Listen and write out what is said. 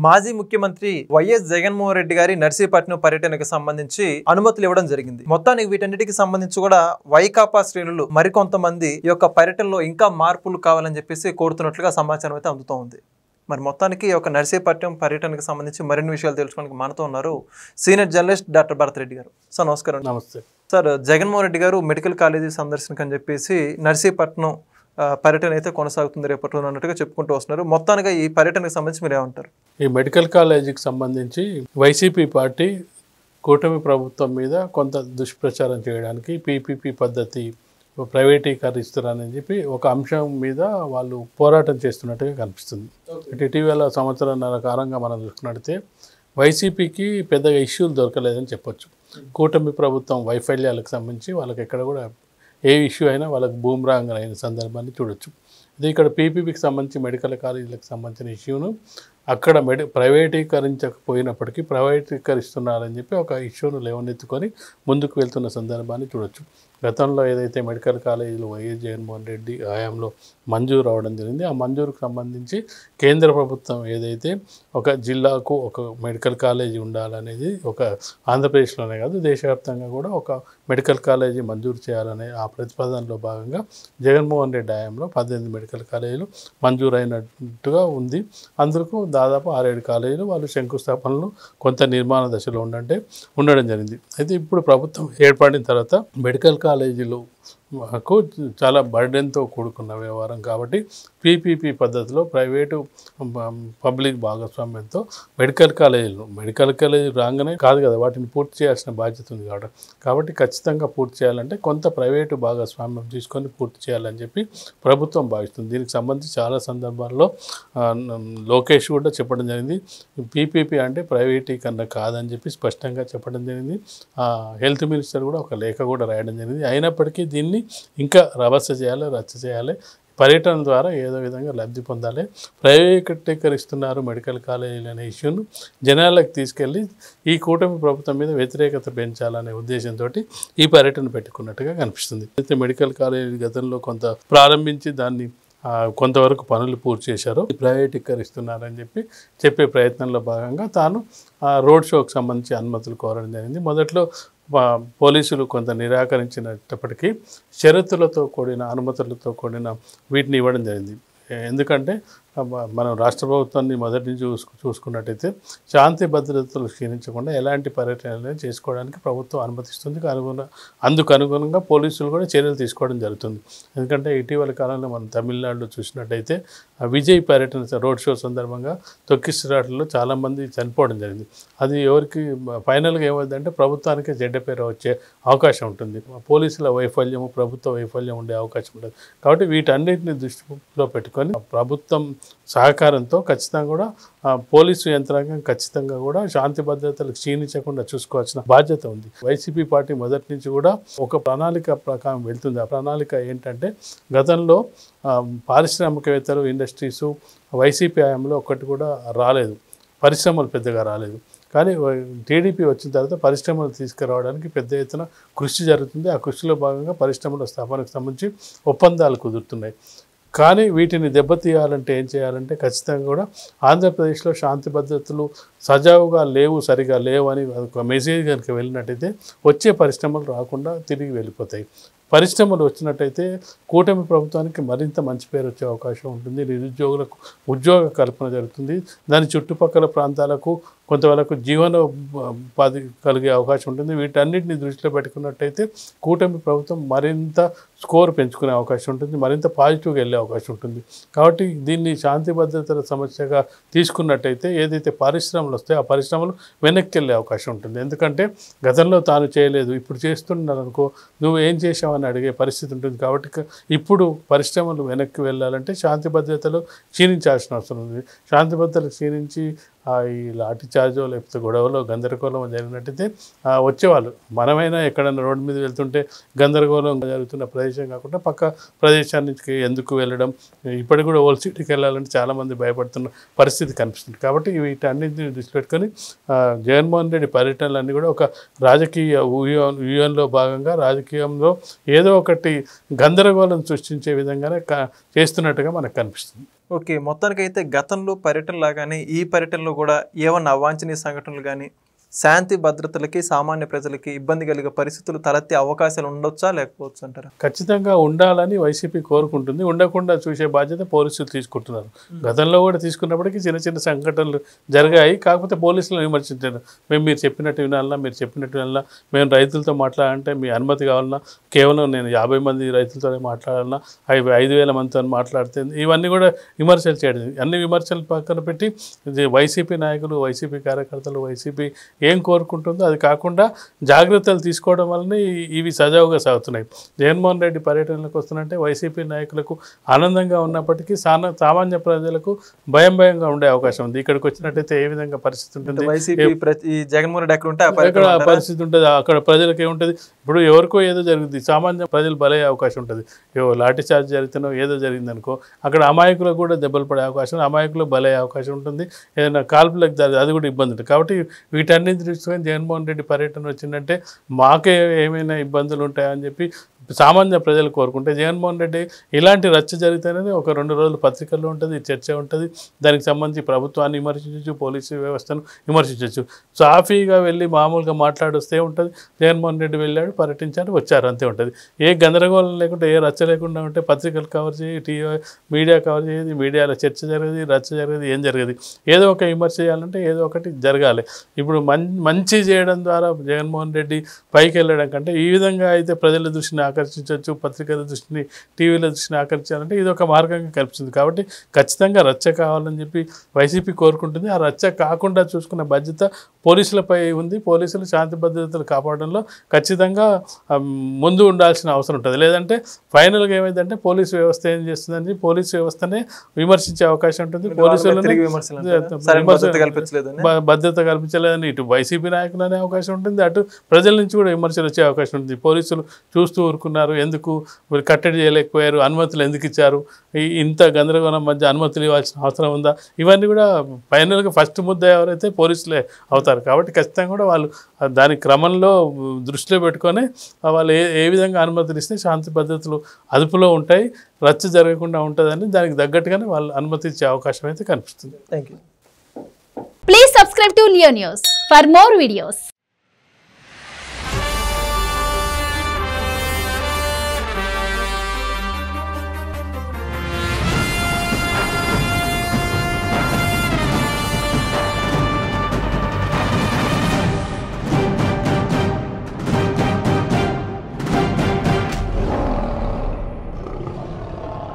మాజీ ముఖ్యమంత్రి వైఎస్ జగన్మోహన్ రెడ్డి గారి నర్సీపట్నం పర్యటనకు సంబంధించి అనుమతులు ఇవ్వడం జరిగింది. మొత్తానికి వీటన్నిటికి సంబంధించి కూడా వైకాపా శ్రేణులు మరికొంతమంది ఈ యొక్క పర్యటనలో ఇంకా మార్పులు కావాలని చెప్పేసి కోరుతున్నట్లుగా సమాచారం అయితే అందుతోంది. మరి మొత్తానికి ఈ యొక్క నర్సీపట్నం పర్యటనకు సంబంధించి మరిన్ని విషయాలు తెలుసుకోవడానికి మనతో ఉన్నారు senior journalist doctor Bharat Reddy గారు. సార్ నమస్కారం. నమస్తే సార్. జగన్మోహన్ రెడ్డి గారు మెడికల్ కాలేజీ సందర్శనకు అని చెప్పేసి నర్సీపట్నం పర్యటన అయితే కొనసాగుతుంది రేపటి రోజున అన్నట్టుగా చెప్పుకుంటూ వస్తున్నారు. మొత్తానికి ఈ పర్యటనకు సంబంధించి మీరు ఏమంటారు? ఈ మెడికల్ కాలేజీకి సంబంధించి వైసీపీ పార్టీ కూటమి ప్రభుత్వం మీద కొంత దుష్ప్రచారం చేయడానికి పీపీపీ పద్ధతి ప్రైవేటీకరిస్తున్నారని చెప్పి ఒక అంశం మీద వాళ్ళు పోరాటం చేస్తున్నట్టుగా కనిపిస్తుంది. ఇటీవల సంవత్సరాల కాలంగా మనం చూసుకున్నట్లయితే వైసీపీకి పెద్దగా ఇష్యూలు దొరకలేదని చెప్పొచ్చు. కూటమి ప్రభుత్వం వైఫల్యాలకు సంబంధించి వాళ్ళకి ఎక్కడ కూడా ఏ ఇష్యూ అయినా వాళ్ళకి బూమ్రాంగ్ అయిన సందర్భాన్ని చూడొచ్చు. ఇది ఇక్కడ పీపీపీకి సంబంధించి మెడికల్ కాలేజీలకు సంబంధించిన ఇష్యూను అక్కడ ప్రైవేటీకరించకపోయినప్పటికీ ప్రైవేటీకరిస్తున్నారని చెప్పి ఒక ఇష్యూను లేవనెత్తుకొని ముందుకు వెళ్తున్న సందర్భాన్ని చూడొచ్చు. గతంలో ఏదైతే మెడికల్ కాలేజీలు వైఎస్ జగన్మోహన్ రెడ్డి హయాంలో మంజూరు అవడం జరిగింది, ఆ మంజూరుకు సంబంధించి కేంద్ర ప్రభుత్వం ఏదైతే ఒక జిల్లాకు ఒక మెడికల్ కాలేజీ ఉండాలనేది ఒక ఆంధ్రప్రదేశ్లోనే కాదు దేశవ్యాప్తంగా కూడా ఒక మెడికల్ కాలేజీ మంజూరు చేయాలనే ఆ ప్రతిపాదనలో భాగంగా జగన్మోహన్ రెడ్డి హయాంలో 18 మెడికల్ కాలేజీలు మంజూరు అయినట్టుగా ఉంది. అందుకు దాదాపు 6-7 కాలేజీలు వాళ్ళు శంకుస్థాపనలు కొంత నిర్మాణ దశలో ఉండడం జరిగింది. అయితే ఇప్పుడు ప్రభుత్వం ఏర్పడిన తర్వాత మెడికల్ కాలేజీలు చాలా బర్డెన్తో కూడుకున్న వ్యవహారం కాబట్టి పీపీపీ పద్ధతిలో ప్రైవేటు పబ్లిక్ భాగస్వామ్యంతో మెడికల్ కాలేజీలు రాగానే కాదు కదా, వాటిని పూర్తి చేయాల్సిన బాధ్యత ఉంది కాబట్టి ఖచ్చితంగా పూర్తి చేయాలంటే కొంత ప్రైవేటు భాగస్వామ్యం తీసుకొని పూర్తి చేయాలని చెప్పి ప్రభుత్వం భావిస్తుంది. దీనికి సంబంధించి చాలా సందర్భాల్లో లోకేష్ కూడా చెప్పడం జరిగింది. పీపీపీ అంటే ప్రైవేటీకరణ కాదని చెప్పి స్పష్టంగా చెప్పడం జరిగింది. హెల్త్ మినిస్టర్ కూడా ఒక లేఖ కూడా రాయడం జరిగింది. అయినప్పటికీ దీన్ని ఇంకా రచ్చ చేయాలి, పర్యటన ద్వారా ఏదో విధంగా లబ్ధి పొందాలి, ప్రైవేటీకరిస్తున్నారు మెడికల్ కాలేజీలు అనే ఇష్యూను జనాలకు తీసుకెళ్ళి ఈ కూటమి ప్రభుత్వం మీద వ్యతిరేకత పెంచాలనే ఉద్దేశంతో ఈ పర్యటన పెట్టుకున్నట్టుగా కనిపిస్తుంది. అయితే మెడికల్ కాలేజీ గతంలో కొంత ప్రారంభించి దాన్ని కొంతవరకు పనులు పూర్తి చేశారు, ప్రైవేటీకరిస్తున్నారని చెప్పే ప్రయత్నంలో భాగంగా తాను రోడ్ షోకి సంబంధించి అనుమతులు కోరడం జరిగింది. మొదట్లో పోలీసులు కొంత నిరాకరించినప్పటికీ షరతులతో కూడిన అనుమతులతో కూడిన వీటిని ఇవ్వడం జరిగింది. ఎందుకంటే మనం రాష్ట్ర ప్రభుత్వాన్ని మొదటి నుంచి చూసుకున్నట్టయితే శాంతి భద్రతలు క్షీణించకుండా ఎలాంటి పర్యటనలు చేసుకోవడానికి ప్రభుత్వం అనుమతిస్తుంది. అందుకు అనుగుణంగా పోలీసులు కూడా చర్యలు తీసుకోవడం జరుగుతుంది. ఎందుకంటే ఇటీవల కాలంలో మనం తమిళనాడులో చూసినట్టయితే విజయ్ పర్యటన రోడ్ షో సందర్భంగా తొక్కిసలాటలో చాలామంది చనిపోవడం జరిగింది. అది ఎవరికి ఫైనల్గా ఏమైందంటే ప్రభుత్వానికి చెడ్డ పేరు వచ్చే అవకాశం ఉంటుంది. పోలీసుల వైఫల్యము, ప్రభుత్వ వైఫల్యం ఉండే అవకాశం ఉంటుంది. కాబట్టి వీటన్నిటిని దృష్టిలో పెట్టుకొని ప్రభుత్వం సహకారంతో ఖచ్చితంగా కూడా పోలీసు యంత్రాంగం ఖచ్చితంగా కూడా శాంతి భద్రతలు క్షీణించకుండా చూసుకోవాల్సిన బాధ్యత ఉంది. వైసీపీ పార్టీ మొదటి నుంచి కూడా ఒక ప్రణాళిక ప్రకారం వెళ్తుంది. ఆ ప్రణాళిక ఏంటంటే గతంలో పారిశ్రామికవేత్తలు, ఇండస్ట్రీసు వైసీపీ హయాంలో ఒక్కటి కూడా రాలేదు, పరిశ్రమలు పెద్దగా రాలేదు. కానీ టీడీపీ వచ్చిన తర్వాత పరిశ్రమలు తీసుకురావడానికి పెద్ద ఎత్తున కృషి జరుగుతుంది. ఆ కృషిలో భాగంగా పరిశ్రమల స్థాపనకు సంబంధించి ఒప్పందాలు కుదురుతున్నాయి. కానీ వీటిని దెబ్బతీయాలంటే ఏం చేయాలంటే ఖచ్చితంగా కూడా ఆంధ్రప్రదేశ్లో శాంతి భద్రతలు సజావుగా లేవు, సరిగా లేవు అని ఒక మెసేజ్ కనుక వెళ్ళినట్టయితే వచ్చే పరిశ్రమలు రాకుండా తిరిగి వెళ్ళిపోతాయి. పరిశ్రమలు వచ్చినట్టయితే కూటమి ప్రభుత్వానికి మరింత మంచి పేరు వచ్చే అవకాశం ఉంటుంది. నిరుద్యోగులకు ఉద్యోగ కల్పన జరుగుతుంది. దాని చుట్టుపక్కల ప్రాంతాలకు కొంతవరకు జీవనోపాధి కలిగే అవకాశం ఉంటుంది. వీటన్నిటిని దృష్టిలో పెట్టుకున్నట్టయితే కూటమి ప్రభుత్వం మరింత స్కోర్ పెంచుకునే అవకాశం ఉంటుంది, మరింత పాజిటివ్గా వెళ్ళే అవకాశం ఉంటుంది. కాబట్టి దీన్ని శాంతి భద్రతల సమస్యగా తీసుకున్నట్టయితే ఏదైతే పరిశ్రమలు వస్తాయో ఆ పరిశ్రమలు వెనక్కి వెళ్ళే అవకాశం ఉంటుంది. ఎందుకంటే గతంలో తాను చేయలేదు, ఇప్పుడు చేస్తున్నారనుకో నువ్వు ఏం చేసావని అడిగే పరిస్థితి ఉంటుంది. కాబట్టి ఇప్పుడు పరిశ్రమలు వెనక్కి వెళ్ళాలంటే శాంతి భద్రతలు క్షీణించాల్సిన అవసరం ఉంది. శాంతి భద్రతలు క్షీణించి ఈ లాఠీ చార్జో లేకపోతే గొడవలో గందరగోళం జరిగినట్టయితే వచ్చేవాళ్ళు. మనమైనా ఎక్కడైనా రోడ్డు మీద వెళ్తుంటే గందరగోళం జరుగుతున్న ప్రదేశం కాకుండా పక్క ప్రదేశానికి ఎందుకు వెళ్ళడం, ఇప్పటికి కూడా ఓల్డ్ సిటీకి వెళ్ళాలంటే చాలామంది భయపడుతున్న పరిస్థితి కనిపిస్తుంది. కాబట్టి వీటన్నిటిని దృష్టి పెట్టుకొని జగన్మోహన్ రెడ్డి పర్యటనలన్నీ కూడా ఒక రాజకీయ వ్యూహంలో భాగంగా రాజకీయంలో ఏదో ఒకటి గందరగోళం సృష్టించే విధంగానే చేస్తున్నట్టుగా మనకు కనిపిస్తుంది. ఓకే, మొత్తానికైతే గతంలో పర్యటన లాగానే ఈ పర్యటనలో కూడా ఏమన్నా అవాంఛనీయ సంఘటనలు కానీ శాంతి భద్రతలకి సామాన్య ప్రజలకి ఇబ్బంది కలిగే పరిస్థితులు తలెత్తే అవకాశాలు ఉండొచ్చా లేకపోవచ్చు అంటారా? ఖచ్చితంగా ఉండాలని వైసీపీ కోరుకుంటుంది. ఉండకుండా చూసే బాధ్యత పోలీసులు తీసుకుంటున్నారు. గతంలో కూడా తీసుకున్నప్పటికీ చిన్న చిన్న సంఘటనలు జరిగాయి. కాకపోతే పోలీసులను విమర్శించారు. మీరు చెప్పినట్టు వినాలన్నా, మేము రైతులతో మాట్లాడాలంటే మీ అనుమతి కావాలన్నా, కేవలం నేను 50 మంది రైతులతోనే మాట్లాడాలన్నా, 5,000 మందితో మాట్లాడితే ఇవన్నీ కూడా విమర్శలు చేయడం. అన్ని విమర్శలు పక్కన పెట్టి వైసీపీ నాయకులు, వైసీపీ కార్యకర్తలు, వైసీపీ ఏం కోరుకుంటుందో అది కాకుండా జాగ్రత్తలు తీసుకోవడం వల్లనే ఇవి సజావుగా సాగుతున్నాయి. జగన్మోహన్ రెడ్డి పర్యటనలకు వస్తున్నట్టే వైసీపీ నాయకులకు ఆనందంగా ఉన్నప్పటికీ సామాన్య ప్రజలకు భయంగా ఉండే అవకాశం ఉంది. ఇక్కడికి వచ్చినట్టయితే ఏ విధంగా పరిస్థితి ఉంటుంది, జగన్మోహన్ రెడ్డి ఎక్కడ పరిస్థితి ఉంటుంది, అక్కడ ప్రజలకు ఏముంటుంది. ఇప్పుడు ఎవరికో ఏదో జరుగుతుంది, సామాన్య ప్రజలు బలయ్యే అవకాశం ఉంటుంది. లాఠీ చార్జ్ జరిగితేనో ఏదో జరిగిందనుకో అక్కడ అమాయకులకు కూడా దెబ్బలు పడే అవకాశం, అమాయకులు బలయ్యే అవకాశం ఉంటుంది. ఏదైనా కాల్పులకు అది కూడా ఇబ్బంది ఉంటుంది. కాబట్టి వీటన్నిటి దృష్టిని జగన్మోహన్ రెడ్డి పర్యటన వచ్చిందంటే మాకే ఏమైనా ఇబ్బందులు ఉంటాయని చెప్పి సామాన్య ప్రజలు కోరుకుంటే, జగన్మోహన్ రెడ్డి ఇలాంటి రచ్చ జరిగితేనే ఒక 2 రోజులు పత్రికల్లో ఉంటుంది, చర్చ ఉంటుంది. దానికి సంబంధించి ప్రభుత్వాన్ని విమర్శించవచ్చు, పోలీసు వ్యవస్థను విమర్శించవచ్చు. సాఫీగా వెళ్ళి మామూలుగా మాట్లాడొస్తే ఉంటుంది. జగన్మోహన్ రెడ్డి వెళ్ళాడు, పర్యటించాడు, వచ్చారు, అంతే ఉంటుంది. ఏ గందరగోళం లేకుండా, ఏ రచ్చ లేకుండా ఉంటే పత్రికలు కవర్ చేయి, టీవీ మీడియా కవర్ చేయదు, మీడియాలో చర్చ జరగదు, రచ్చ జరగదు, ఏం జరగదు. ఏదో ఒక విమర్శ చేయాలంటే ఏదో ఒకటి జరగాలి. ఇప్పుడు మంచి చేయడం ద్వారా జగన్మోహన్ రెడ్డి పైకి వెళ్ళడం కంటే ఈ విధంగా అయితే ప్రజల దృష్టిని ఆకర్షించవచ్చు, పత్రికల దృష్టిని, టీవీల దృష్టిని ఆకర్షించాలంటే ఇది ఒక మార్గంగా కల్పిస్తుంది. కాబట్టి ఖచ్చితంగా రచ్చ కావాలని చెప్పి వైసీపీ కోరుకుంటుంది. ఆ రచ్చ కాకుండా చూసుకునే బాధ్యత పోలీసులపై ఉంది. పోలీసులు శాంతి భద్రతలు కాపాడడంలో ఖచ్చితంగా ముందు ఉండాల్సిన అవసరం ఉంటుంది. లేదంటే ఫైనల్గా ఏమైందంటే పోలీసు వ్యవస్థ ఏం చేస్తుందని పోలీసు వ్యవస్థనే విమర్శించే అవకాశం ఉంటుంది. పోలీసులను భద్రత కల్పించలేదని ఇటు వైసీపీ నాయకులు అనే అవకాశం ఉంటుంది, అటు ప్రజల నుంచి కూడా విమర్శలు వచ్చే అవకాశం ఉంటుంది. పోలీసులు చూస్తూ ఊరుకున్నారు, ఎందుకు మీరు కట్టడి చేయలేకపోయారు, అనుమతులు ఎందుకు ఇచ్చారు, ఇంత గందరగోళం మధ్య అనుమతులు ఇవ్వాల్సిన అవసరం ఉందా, ఇవన్నీ కూడా ఫైనల్గా ఫస్ట్ ముద్ద ఎవరైతే పోలీసులే అవుతారు. కాబట్టి ఖచ్చితంగా కూడా వాళ్ళు దాని క్రమంలో దృష్టిలో పెట్టుకొని వాళ్ళు ఏ విధంగా అనుమతులు ఇస్తే శాంతి భద్రతలు అదుపులో ఉంటాయి, రచ్చ జరగకుండా ఉంటుందని దానికి తగ్గట్టుగానే వాళ్ళు అనుమతి ఇచ్చే అవకాశం అయితే కనిపిస్తుంది. Thank you. Please subscribe to Leo News for more videos.